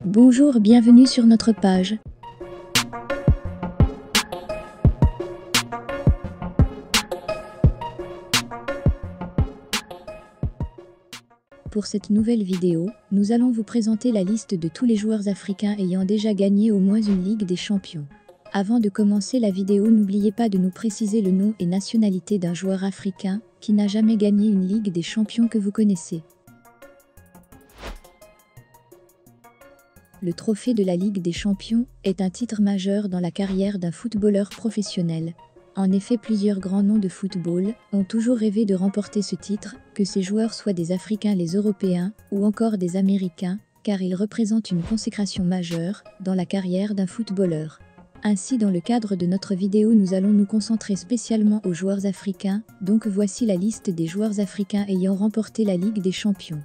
Bonjour, bienvenue sur notre page. Pour cette nouvelle vidéo, nous allons vous présenter la liste de tous les joueurs africains ayant déjà gagné au moins une Ligue des Champions. Avant de commencer la vidéo, n'oubliez pas de nous préciser le nom et nationalité d'un joueur africain qui n'a jamais gagné une Ligue des Champions que vous connaissez. Le trophée de la Ligue des Champions est un titre majeur dans la carrière d'un footballeur professionnel. En effet, plusieurs grands noms de football ont toujours rêvé de remporter ce titre, que ces joueurs soient des Africains, les Européens ou encore des Américains, car ils représentent une consécration majeure dans la carrière d'un footballeur. Ainsi, dans le cadre de notre vidéo, nous allons nous concentrer spécialement aux joueurs africains, donc voici la liste des joueurs africains ayant remporté la Ligue des Champions.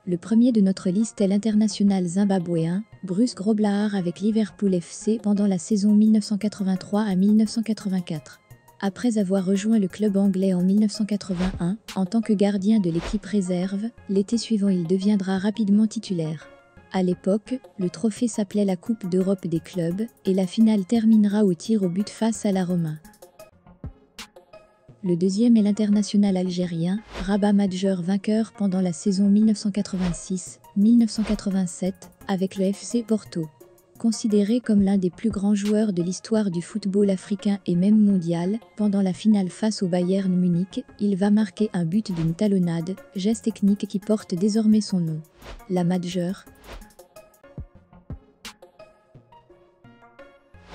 Le premier de notre liste est l'international zimbabwéen, Bruce Grobbelaar avec Liverpool FC pendant la saison 1983 à 1984. Après avoir rejoint le club anglais en 1981, en tant que gardien de l'équipe réserve, l'été suivant il deviendra rapidement titulaire. À l'époque, le trophée s'appelait la Coupe d'Europe des clubs, et la finale terminera au tir au but face à la Roma. Le deuxième est l'international algérien, Rabah Madjer, vainqueur pendant la saison 1986-1987 avec le FC Porto. Considéré comme l'un des plus grands joueurs de l'histoire du football africain et même mondial, pendant la finale face au Bayern Munich, il va marquer un but d'une talonnade, geste technique qui porte désormais son nom. La Madjer.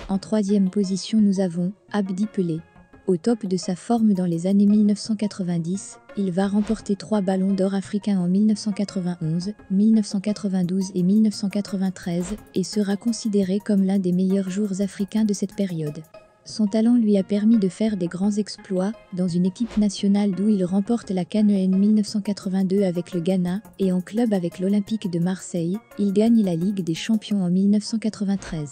En troisième position, nous avons Abdi Pelé. Au top de sa forme dans les années 1990, il va remporter 3 ballons d'or africains en 1991, 1992 et 1993 et sera considéré comme l'un des meilleurs joueurs africains de cette période. Son talent lui a permis de faire des grands exploits dans une équipe nationale d'où il remporte la CAN en 1982 avec le Ghana et en club avec l'Olympique de Marseille, il gagne la Ligue des Champions en 1993.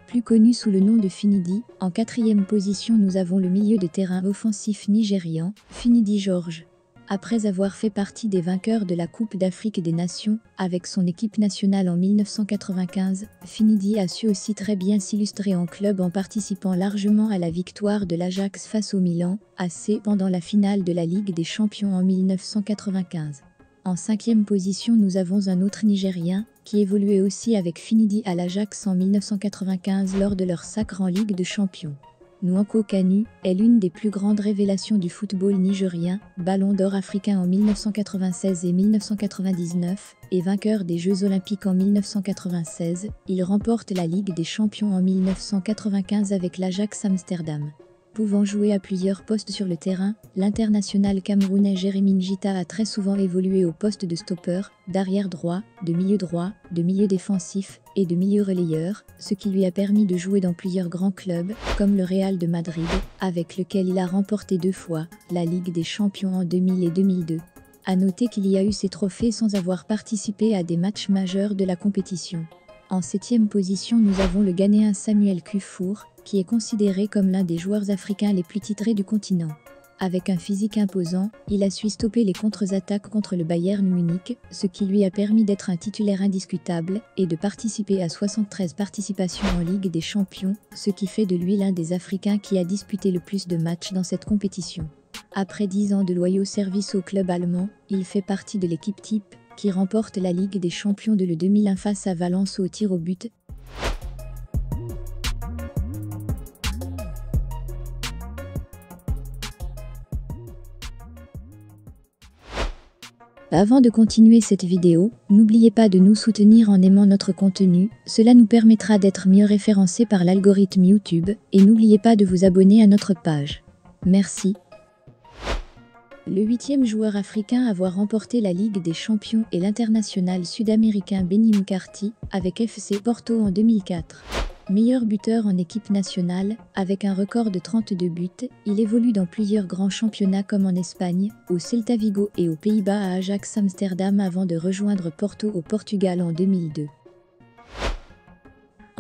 Plus connu sous le nom de Finidi, en quatrième position nous avons le milieu de terrain offensif nigérian, Finidi George. Après avoir fait partie des vainqueurs de la Coupe d'Afrique des Nations, avec son équipe nationale en 1995, Finidi a su aussi très bien s'illustrer en club en participant largement à la victoire de l'Ajax face au Milan AC pendant la finale de la Ligue des Champions en 1995. En cinquième position, nous avons un autre Nigérien, qui évoluait aussi avec Finidi à l'Ajax en 1995 lors de leur sacre en Ligue de Champions. Nwankwo Kanu est l'une des plus grandes révélations du football nigérien, ballon d'or africain en 1996 et 1999, et vainqueur des Jeux Olympiques en 1996, il remporte la Ligue des Champions en 1995 avec l'Ajax Amsterdam. Pouvant jouer à plusieurs postes sur le terrain, l'international camerounais Jérémy Njita a très souvent évolué au poste de stopper, d'arrière droit, de milieu défensif et de milieu relayeur, ce qui lui a permis de jouer dans plusieurs grands clubs, comme le Real de Madrid, avec lequel il a remporté 2 fois la Ligue des Champions en 2000 et 2002. À noter qu'il y a eu ces trophées sans avoir participé à des matchs majeurs de la compétition. En septième position, nous avons le Ghanéen Samuel Kuffour, qui est considéré comme l'un des joueurs africains les plus titrés du continent. Avec un physique imposant, il a su stopper les contre-attaques contre le Bayern Munich, ce qui lui a permis d'être un titulaire indiscutable et de participer à 73 participations en Ligue des Champions, ce qui fait de lui l'un des Africains qui a disputé le plus de matchs dans cette compétition. Après 10 ans de loyaux services au club allemand, il fait partie de l'équipe type, qui remporte la Ligue des Champions de le 2001 face à Valence au tir au but. Avant de continuer cette vidéo, n'oubliez pas de nous soutenir en aimant notre contenu, cela nous permettra d'être mieux référencés par l'algorithme YouTube, et n'oubliez pas de vous abonner à notre page. Merci. Le 8e joueur africain à avoir remporté la Ligue des Champions est l'international sud-américain Benny McCarthy, avec FC Porto en 2004. Meilleur buteur en équipe nationale, avec un record de 32 buts, il évolue dans plusieurs grands championnats comme en Espagne, au Celta Vigo et aux Pays-Bas à Ajax Amsterdam avant de rejoindre Porto au Portugal en 2002.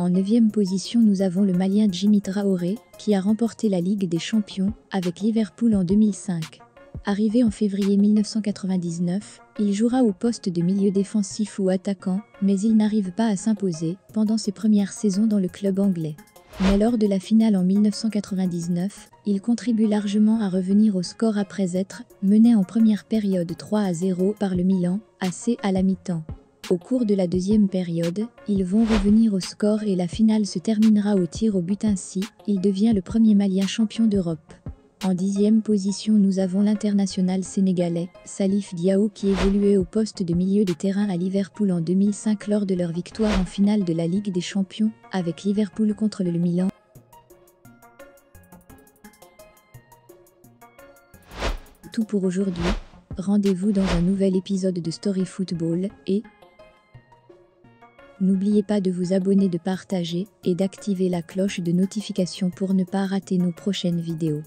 En 9e position, nous avons le Malien Djimi Traoré, qui a remporté la Ligue des Champions avec Liverpool en 2005. Arrivé en février 1999, il jouera au poste de milieu défensif ou attaquant, mais il n'arrive pas à s'imposer pendant ses premières saisons dans le club anglais. Mais lors de la finale en 1999, il contribue largement à revenir au score après être mené en première période 3-0 par le Milan AC à la mi-temps. Au cours de la deuxième période, ils vont revenir au score et la finale se terminera au tir au but. Ainsi, il devient le premier Malien champion d'Europe. En 10e position, nous avons l'international sénégalais Salif Diao qui évoluait au poste de milieu de terrain à Liverpool en 2005 lors de leur victoire en finale de la Ligue des Champions avec Liverpool contre le Milan. Tout pour aujourd'hui. Rendez-vous dans un nouvel épisode de Story Football et n'oubliez pas de vous abonner, de partager et d'activer la cloche de notification pour ne pas rater nos prochaines vidéos.